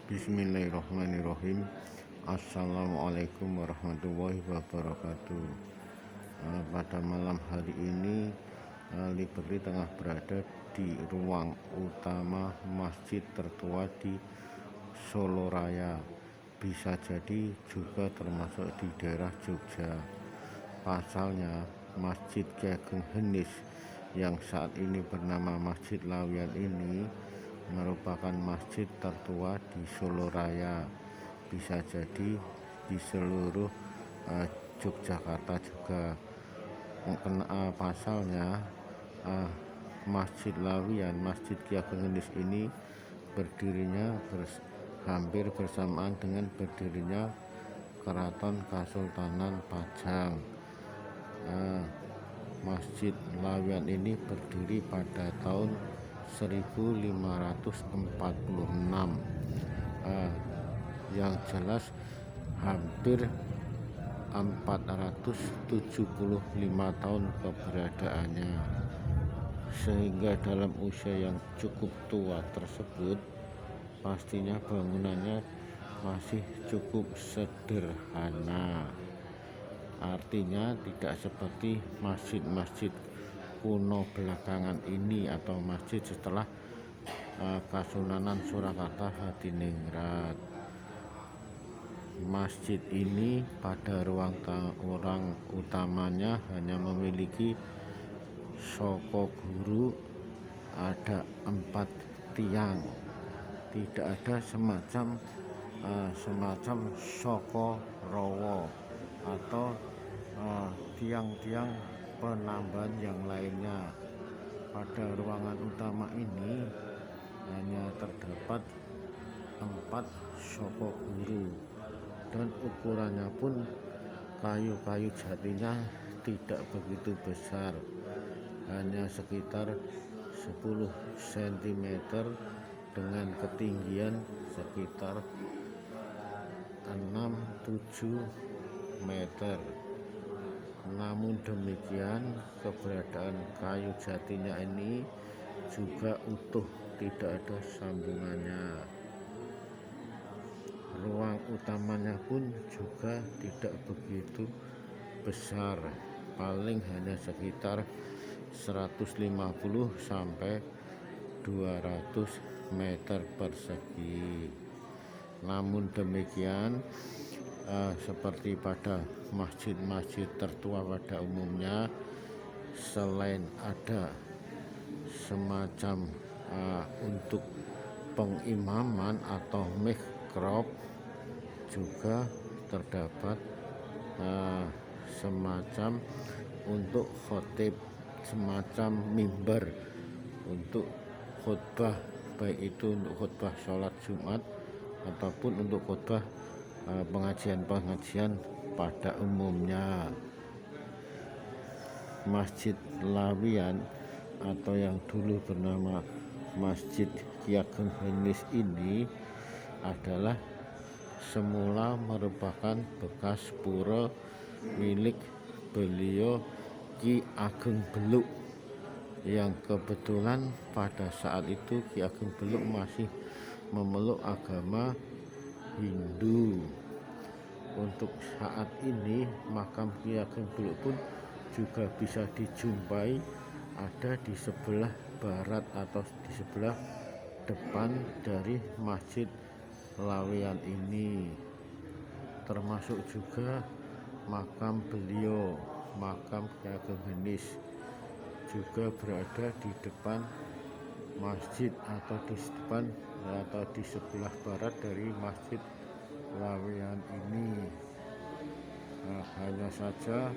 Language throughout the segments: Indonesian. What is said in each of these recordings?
Bismillahirrahmanirrahim. Assalamualaikum warahmatullahi wabarakatuh. Pada malam hari ini Liberty tengah berada di ruang utama masjid tertua di Solo Raya. Bisa jadi juga termasuk di daerah Jogja. Pasalnya Masjid Ki Ageng Henis yang saat ini bernama Masjid Lawian ini merupakan masjid tertua di Solo Raya, bisa jadi di seluruh Yogyakarta juga. Pasalnya Masjid Lawian, Masjid Ki Ageng Henis ini berdirinya hampir bersamaan dengan berdirinya Keraton Kasultanan Pajang. Masjid Lawian ini berdiri pada tahun 1546. Yang jelas hampir 475 tahun keberadaannya, sehingga dalam usia yang cukup tua tersebut pastinya bangunannya masih cukup sederhana. Artinya tidak seperti masjid-masjid kuno belakangan ini atau masjid setelah Kasunanan Surakarta Hadiningrat. Masjid ini pada ruang utamanya hanya memiliki soko guru, ada 4 tiang, tidak ada semacam soko rowo atau tiang-tiang penambahan yang lainnya. Pada ruangan utama ini hanya terdapat 4 soko guru, dan ukurannya pun kayu-kayu jatinya tidak begitu besar, hanya sekitar 10 cm dengan ketinggian sekitar 6-7 meter. Namun demikian, keberadaan kayu jatinya ini juga utuh, tidak ada sambungannya. Ruang utamanya pun juga tidak begitu besar, paling hanya sekitar 150 sampai 200 meter persegi. Namun demikian, seperti pada masjid-masjid tertua pada umumnya, selain ada semacam untuk pengimaman atau mihrab, juga terdapat semacam untuk khotib, semacam mimbar untuk khutbah, baik itu untuk khutbah sholat Jumat ataupun untuk khutbah pengajian-pengajian pada umumnya. Masjid Lawian atau yang dulu bernama Masjid Ki Ageng Henis ini adalah semula merupakan bekas pura milik beliau Ki Ageng Beluk, yang kebetulan pada saat itu Ki Ageng Beluk masih memeluk agama Hindu. Untuk saat ini makam Ki Ageng Beluk pun juga bisa dijumpai ada di sebelah barat atau di sebelah depan dari Masjid Lawian ini, termasuk juga makam beliau, makam Ki Ageng Henis juga berada di depan masjid atau di depan atau di sebelah barat dari Masjid Lawian ini. Hanya saja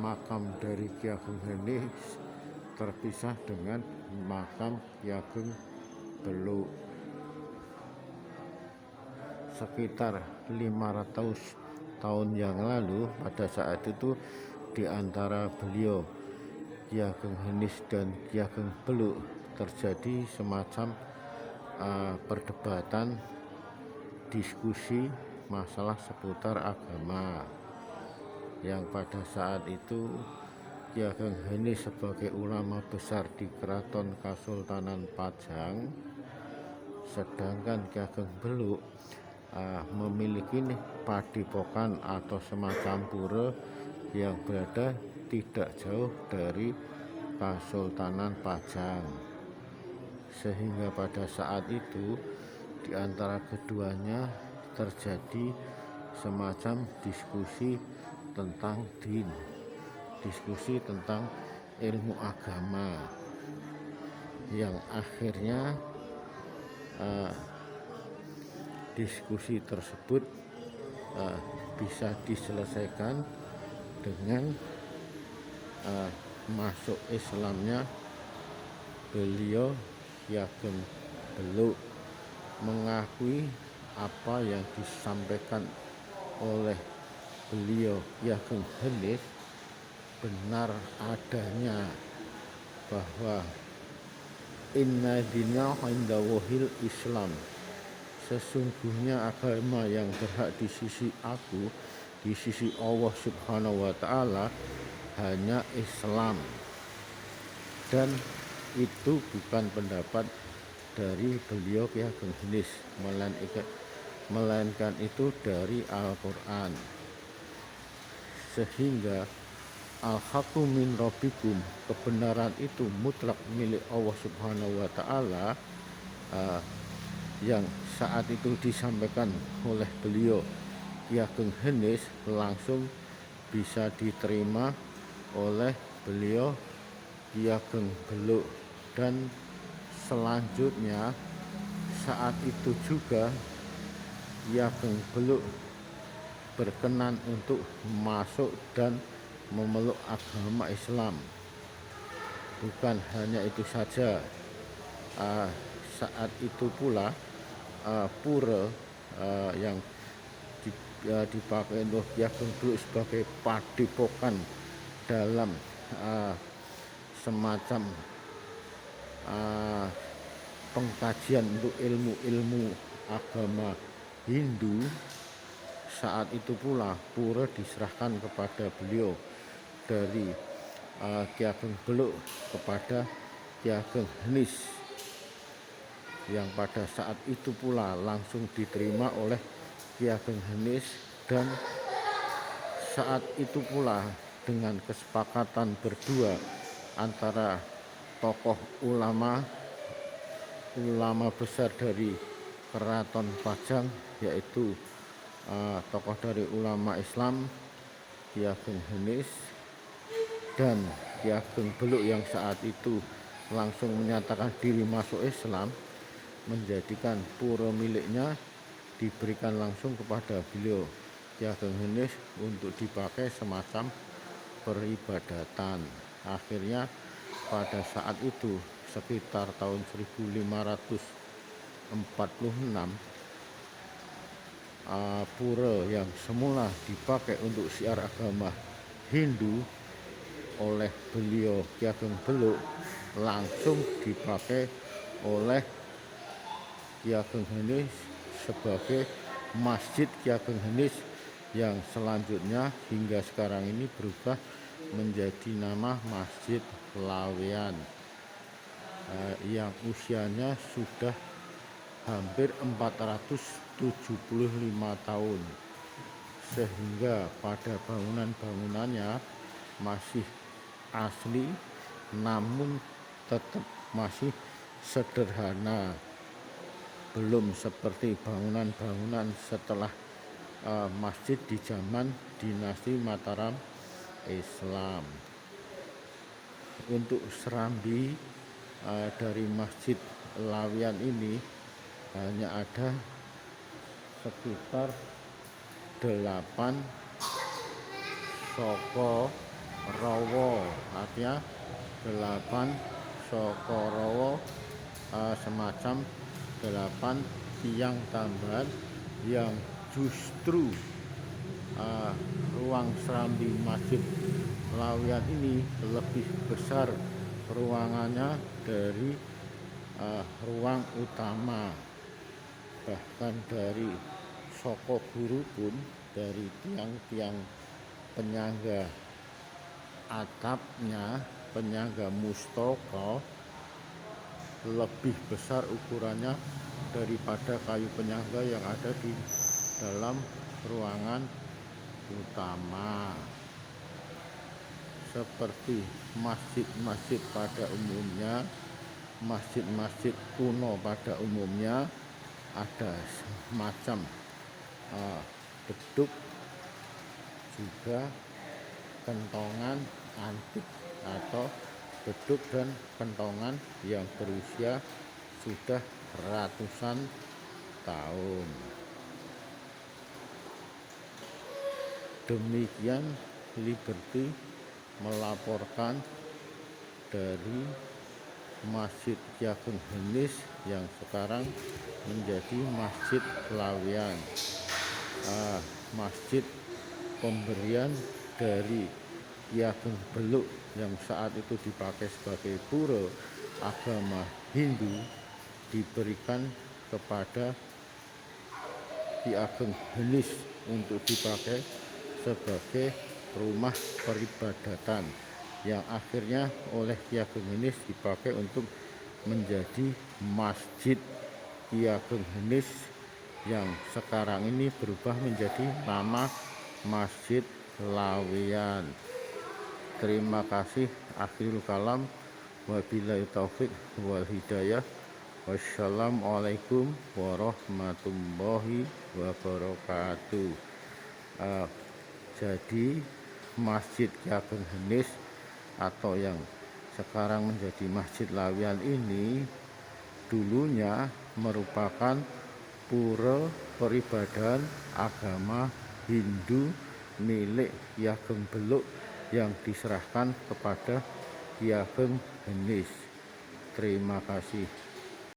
makam dari Ki Ageng Henis terpisah dengan makam Ki Ageng Beluk. Sekitar 500 tahun yang lalu, pada saat itu di antara beliau Ki Ageng Henis dan Ki Ageng Beluk terjadi semacam perdebatan, diskusi masalah seputar agama, yang pada saat itu Ki Ageng Henis sebagai ulama besar di Keraton Kasultanan Pajang Sedangkan Ki Ageng Beluk memiliki padepokan atau semacam pura yang berada tidak jauh dari Kesultanan Pajang, sehingga pada saat itu di antara keduanya terjadi semacam diskusi tentang din, diskusi tentang ilmu agama, yang akhirnya diskusi tersebut bisa diselesaikan dengan masuk Islamnya beliau Ki Ageng Beluk, mengakui apa yang disampaikan oleh beliau Ki Ageng Henis benar adanya, bahwa inna dina indallahil Islam, sesungguhnya agama yang berhak di sisi aku, di sisi Allah Subhanahu wa Ta'ala, hanya Islam. Dan itu bukan pendapat dari beliau Ki Ageng Henis, melainkan itu dari Al-Quran. Sehingga al-haqqu min rabbikum, kebenaran itu mutlak milik Allah Subhanahu wa Ta'ala, yang saat itu disampaikan oleh beliau Ki Ageng Henis langsung bisa diterima oleh beliau Ki Ageng Beluk. Dan selanjutnya saat itu juga Ki Ageng Beluk berkenan untuk masuk dan memeluk agama Islam. Bukan hanya itu saja, saat itu pula pura yang dipakai oleh Ki Ageng Beluk sebagai padepokan dalam semacam pengkajian untuk ilmu-ilmu agama Hindu. Saat itu pula pura diserahkan kepada beliau dari Ki Ageng Beluk kepada Ki Ageng Henis, yang pada saat itu pula langsung diterima oleh Ki Ageng Henis. Dan saat itu pula dengan kesepakatan berdua antara tokoh ulama besar dari Keraton Pajang, yaitu tokoh dari ulama Islam Ki Ageng Henis dan Ki Ageng Beluk, yang saat itu langsung menyatakan diri masuk Islam, menjadikan pura miliknya diberikan langsung kepada beliau Ki Ageng Henis untuk dipakai semacam peribadatan. Akhirnya pada saat itu sekitar tahun 1546, pura yang semula dipakai untuk syiar agama Hindu oleh beliau Ki Ageng Beluk langsung dipakai oleh Ki Ageng Henis sebagai Masjid Ki Ageng Henis, yang selanjutnya hingga sekarang ini berubah menjadi nama Masjid Laweyan, yang usianya sudah hampir 475 tahun, sehingga pada bangunan-bangunannya masih asli namun tetap masih sederhana, belum seperti bangunan-bangunan setelah masjid di zaman dinasti Mataram Islam. Untuk serambi dari Masjid Laweyan ini hanya ada sekitar 8 soko rawa, artinya 8 soko rawa, semacam 8 tiang tambahan yang justru ruang serambi Masjid Laweyan ini lebih besar ruangannya dari ruang utama. Bahkan dari soko guru pun, dari tiang-tiang penyangga atapnya, penyangga mustaka, lebih besar ukurannya daripada kayu penyangga yang ada di dalam ruangan utama. Seperti masjid-masjid pada umumnya, masjid-masjid kuno pada umumnya ada semacam beduk, juga kentongan antik atau beduk dan kentongan yang berusia sudah ratusan tahun. Demikian Liberty melaporkan dari Masjid Ki Ageng Henis yang sekarang menjadi Masjid Laweyan, masjid pemberian dari Ki Ageng Beluk yang saat itu dipakai sebagai pura agama Hindu, diberikan kepada Ki Ageng Henis untuk dipakai sebagai rumah peribadatan, yang akhirnya oleh Ki Ageng Henis dipakai untuk menjadi Masjid Ki Ageng Henis yang sekarang ini berubah menjadi nama Masjid Laweyan. Terima kasih. Akhirul kalam, wabillahi taufik wal hidayah. Wassalamualaikum warahmatullahi wabarakatuh. Jadi Masjid Ki Ageng Henis atau yang sekarang menjadi Masjid Laweyan ini dulunya merupakan pura peribadahan agama Hindu milik Ki Ageng Beluk yang diserahkan kepada Ki Ageng Henis. Terima kasih.